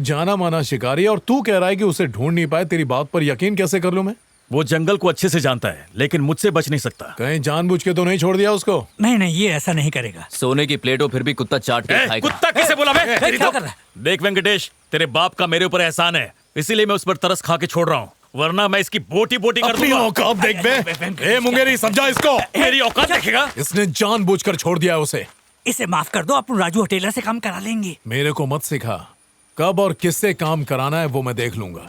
जाना माना शिकारी और तू कह रहा है कि उसे ढूंढ नहीं पाए। तेरी बात पर यकीन कैसे कर लूं मैं? वो जंगल को अच्छे से जानता है, लेकिन मुझसे बच नहीं सकता। कहीं जानबूझ के तो नहीं छोड़ दिया उसको? नहीं नहीं, ये ऐसा नहीं करेगा। सोने की प्लेट हो फिर भी कुत्ता चाट के खाएगा। कुत्ता कैसे बोला मैं? क्या कर रहा है? देख वेंकटेश, तेरे बाप का मेरे ऊपर एहसान है, इसीलिए मैं उस पर तरस खा के छोड़ रहा हूँ, वरना मैं इसकी बोटी बोटी कर अपनी दूंगा। औकात देख बे। ए मुंगेरी, समझा इसको? मेरी औकात देखेगा? इसने जानबूझकर छोड़ दिया उसे। इसे माफ कर दो, अपन राजू हटेला से काम करा लेंगे। मेरे को मत सिखा, कब और किससे काम कराना है वो मैं देख लूंगा।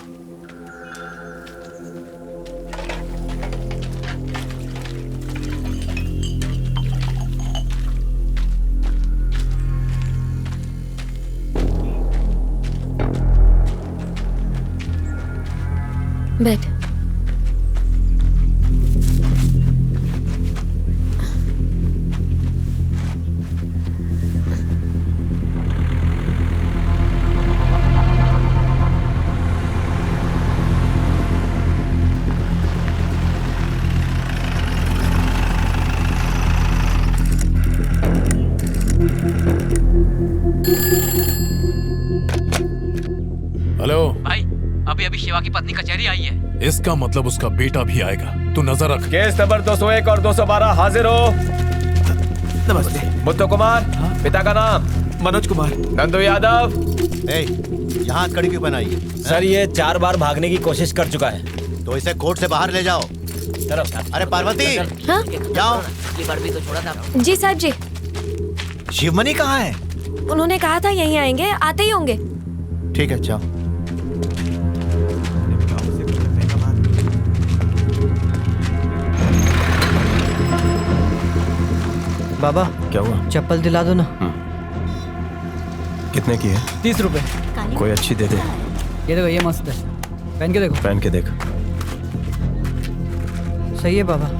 बैठ। हेलो भाई, अभी अभी शिवा की पत्नी कचहरी आई है। इसका मतलब उसका बेटा भी आएगा। तू नजर रख। केस नंबर 201 और 212 हाजिर हो। नमस्ते। मुत्तु कुमार, पिता का नाम? मनोज कुमार। नंदू यादव। यहाँ कड़ी क्यों बनाई है? सर, ये 4 बार भागने की कोशिश कर चुका है। तो इसे कोर्ट से बाहर ले जाओ। अरे पार्वती, हाँ? जाओ। भी तो छोड़ा था। जी साहब जी। शिवमणि कहाँ है? उन्होंने कहा था यहीं आएंगे, आते ही होंगे। ठीक है, जाओ। बाबा, क्या हुआ? चप्पल दिला दो ना। कितने की है? 30 रुपए। कोई अच्छी दे दे। ये देखो, ये मस्त है, पहन के देखो। पहन के देख। सही है बाबा।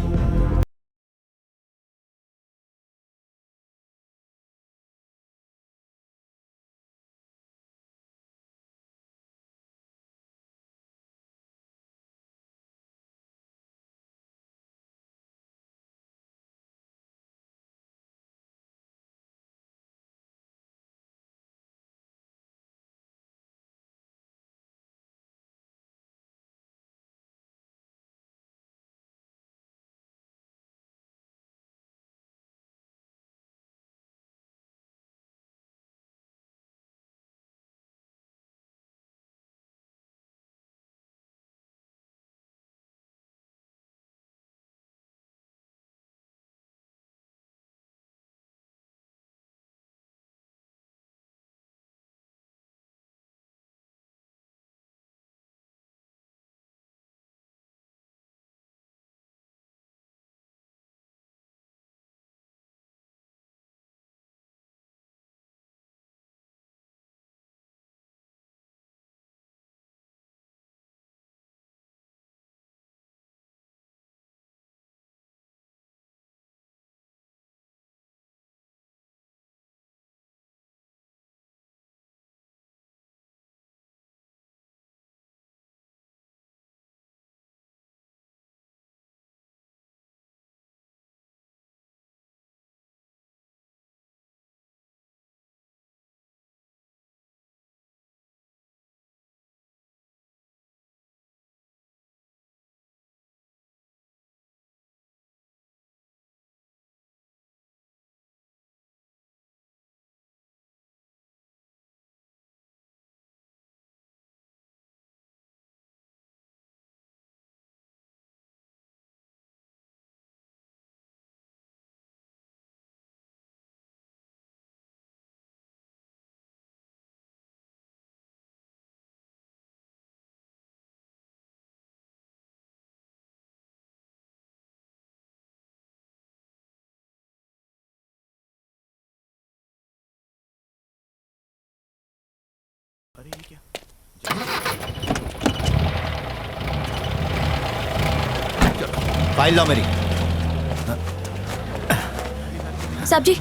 अरे ये क्या? फाइल लाओ मेरी। साहब जी।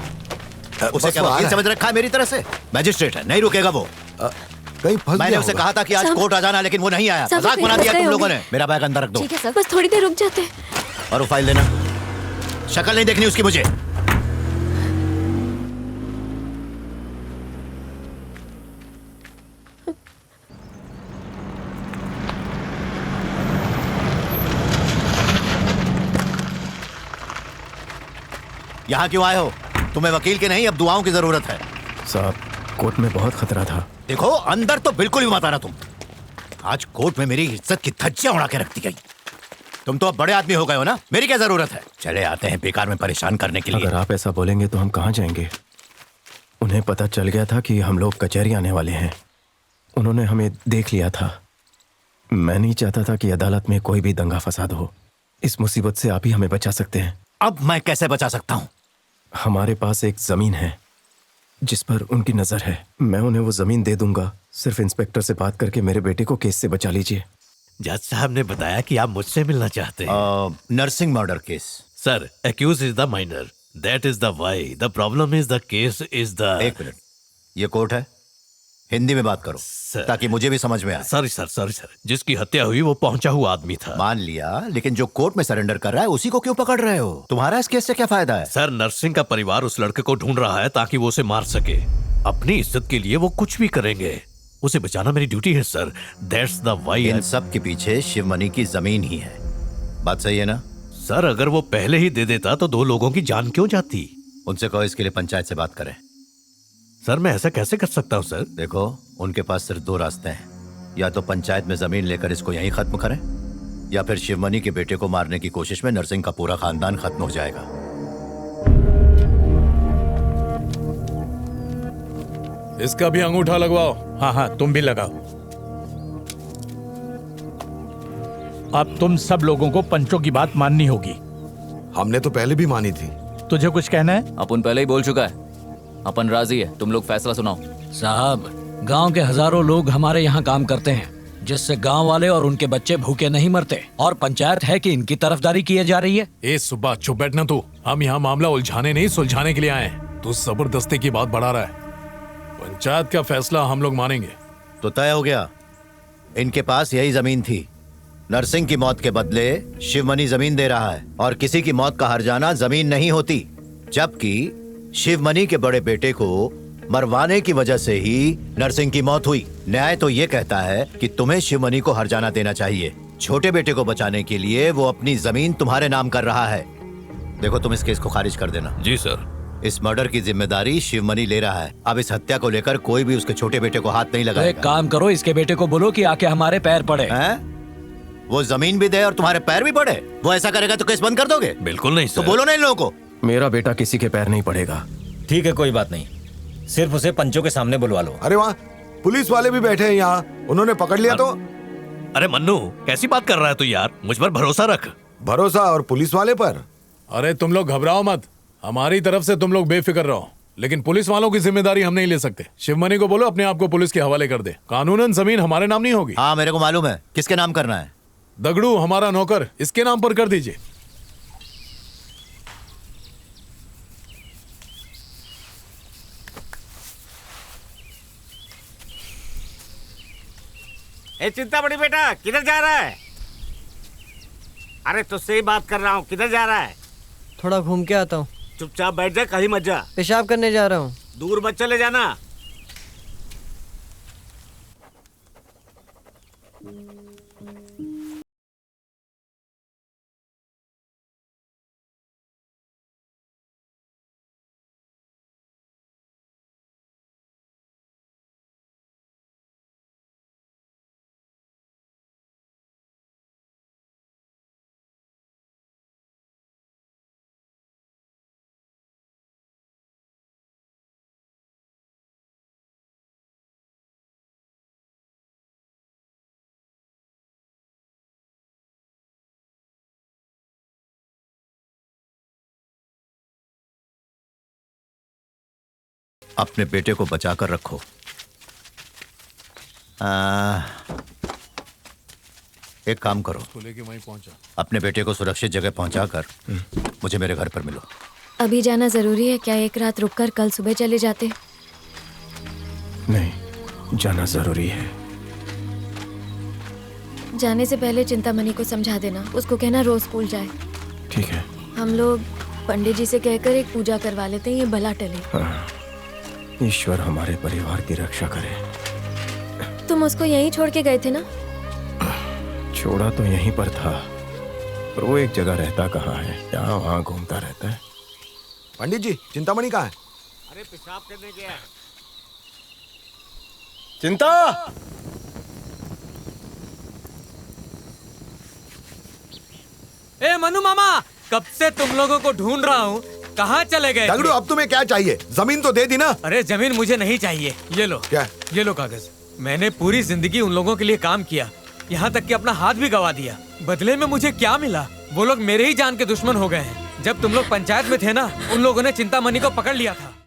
उसे क्या वकील समझ रखा है मेरी तरह से? मैजिस्ट्रेट है, नहीं रुकेगा वो। कहीं फंस मैंने गया उसे होगा। कहा था कि आज साहब- कोर्ट आ जाना, लेकिन वो नहीं आया। साहब, मजाक बना दिया तुम लोगों ने। होंगे। मेरा बैग अंदर रख दो। ठीक है सर, बस थोड़ी देर रुक जाते हैं। और वो फाइल देना। शक्ल नहीं देखनी उसकी मुझे। यहाँ क्यों आए हो? तुम्हें वकील के नहीं, अब दुआओं की जरूरत है। साहब, कोर्ट में बहुत खतरा था। देखो, अंदर तो बिल्कुल भी मत आना तुम। आज कोर्ट में मेरी इज्जत की धज्जियां उड़ा के रख दी गई। तुम तो अब बड़े आदमी हो गए हो ना, मेरी क्या जरूरत है? चले आते हैं बेकार में परेशान करने के लिए। अगर आप ऐसा बोलेंगे तो हम कहाँ जाएंगे? उन्हें पता चल गया था कि हम लोग कचहरी आने वाले हैं। उन्होंने हमें देख लिया था। मैं नहीं चाहता था कि अदालत में कोई भी दंगा फसाद हो। इस मुसीबत से आप ही हमें बचा सकते हैं। अब मैं कैसे बचा सकता हूँ? हमारे पास एक जमीन है जिस पर उनकी नजर है। मैं उन्हें वो जमीन दे दूंगा। सिर्फ इंस्पेक्टर से बात करके मेरे बेटे को केस से बचा लीजिए। जज साहब ने बताया कि आप मुझसे मिलना चाहते हैं। Nursing murder case. Sir, accused is the minor, that is the why, the problem is the case is the. एक मिनट, ये कोर्ट है, हिंदी में बात करो ताकि मुझे भी समझ में आए। सॉरी सर, जिसकी हत्या हुई वो पहुंचा हुआ आदमी था। मान लिया, लेकिन जो कोर्ट में सरेंडर कर रहा है उसी को क्यों पकड़ रहे हो? तुम्हारा इस केस से क्या फायदा है? सर, नर्सिंग का परिवार उस लड़के को ढूंढ रहा है ताकि वो उसे मार सके। अपनी इज्जत के लिए वो कुछ भी करेंगे। उसे बचाना मेरी ड्यूटी है सर, दैट्स द वाई। इन सब के पीछे शिवमणि की जमीन ही है। बात सही है ना? सर, अगर वो पहले ही दे देता तो 2 लोगों की जान क्यों जाती? उनसे कहो इसके लिए पंचायत से बात करें। सर, मैं ऐसा कैसे कर सकता हूँ सर? देखो, उनके पास सिर्फ 2 रास्ते हैं। या तो पंचायत में जमीन लेकर इसको यहीं खत्म करें, या फिर शिवमणि के बेटे को मारने की कोशिश में नरसिंह का पूरा खानदान खत्म हो जाएगा। इसका भी अंगूठा लगवाओ। हाँ, तुम भी लगाओ। अब तुम सब लोगों को पंचों की बात माननी होगी। हमने तो पहले भी मानी थी। तुझे कुछ कहना है? अपन पहले ही बोल चुका है, अपन राजी है। तुम लोग फैसला सुनाओ। साहब, गांव के हजारों लोग हमारे यहाँ काम करते हैं, जिससे गांव वाले और उनके बच्चे भूखे नहीं मरते। और पंचायत है कि इनकी तरफदारी की जा रही है। ए सुबह, चुप बैठना तू। हम यहाँ मामला उलझाने नहीं सुलझाने के लिए आए हैं। तू जबरदस्ती की बात बढ़ा रहा है। पंचायत का फैसला हम लोग मानेंगे। तो तय हो गया, इनके पास यही जमीन थी। नरसिंह की मौत के बदले शिवमणि जमीन दे रहा है, और किसी की मौत का हर्जाना जमीन नहीं होती। जबकि शिवमणि के बड़े बेटे को मरवाने की वजह से ही नरसिंह की मौत हुई। न्याय तो ये कहता है कि तुम्हें शिवमणि को हर्जाना देना चाहिए। छोटे बेटे को बचाने के लिए वो अपनी जमीन तुम्हारे नाम कर रहा है। देखो, तुम इस केस को खारिज कर देना। जी सर। इस मर्डर की जिम्मेदारी शिवमणि ले रहा है। अब इस हत्या को लेकर कोई भी उसके छोटे बेटे को हाथ नहीं तो लगाएगा। एक काम करो, इसके बेटे को बोलो कि आके हमारे पैर पड़े। वो जमीन भी दे और तुम्हारे पैर भी पड़े? वो ऐसा करेगा तो केस बंद कर दोगे? बिल्कुल नहीं सर। तो बोलो ना इन लोगों को। मेरा बेटा किसी के पैर नहीं पड़ेगा। ठीक है, कोई बात नहीं, सिर्फ उसे पंचों के सामने बुलवा लो। अरे वहाँ पुलिस वाले भी बैठे हैं, यहाँ उन्होंने पकड़ लिया तो। अरे मन्नू, कैसी बात कर रहा है तू यार? मुझ पर भरोसा रख। भरोसा और पुलिस वाले पर? अरे तुम लोग घबराओ मत, हमारी तरफ से तुम लोग बेफिक्र रहो। लेकिन पुलिस वालों की जिम्मेदारी हम नहीं ले सकते। शिवमणि को बोलो अपने आप को पुलिस के हवाले कर दे। कानूनन जमीन हमारे नाम नहीं होगी। हाँ, मेरे को मालूम है किसके नाम करना है। दगड़ू हमारा नौकर, इसके नाम पर कर दीजिए। ए चिंता बड़ी बेटा, किधर जा रहा है? अरे तुझसे ही बात कर रहा हूँ, किधर जा रहा है? थोड़ा घूम के आता हूँ। चुपचाप बैठ जा, कहीं मत जा। पेशाब करने जा रहा हूँ। दूर मत चले जाना। अपने बेटे को बचाकर रखो। एक काम करो, लेके वहीं पहुंचा। अपने बेटे को सुरक्षित जगह पहुंचाकर मुझे मेरे घर पर मिलो। अभी जाना जरूरी है क्या? एक रात रुककर कल सुबह चले जाते। नहीं, जाना जरूरी है। जाने से पहले चिंतामणि को समझा देना, उसको कहना रोज स्कूल जाए। ठीक है। हम लोग पंडित जी से कहकर एक पूजा करवा लेते हैं, ये भला टले। हाँ, ईश्वर हमारे परिवार की रक्षा करे। तुम उसको यहीं छोड़ के गए थे ना? छोड़ा तो यहीं पर था, पर वो एक जगह रहता कहाँ है, यहाँ वहाँ घूमता रहता है। पंडित जी चिंतामणि कहाँ है? अरे पेशाब करने गया है। चिंता। ए मनु मामा, कब से तुम लोगों को ढूंढ रहा हूँ, कहाँ चले गए? दगड़ू अब तुम्हें क्या चाहिए? जमीन तो दे दी ना। अरे जमीन मुझे नहीं चाहिए, ये लो। क्या? ये लो कागज। मैंने पूरी जिंदगी उन लोगों के लिए काम किया, यहाँ तक कि अपना हाथ भी गवा दिया। बदले में मुझे क्या मिला? वो लोग मेरे ही जान के दुश्मन हो गए हैं। जब तुम लोग पंचायत में थे ना, उन लोगों ने चिंतामणि को पकड़ लिया था।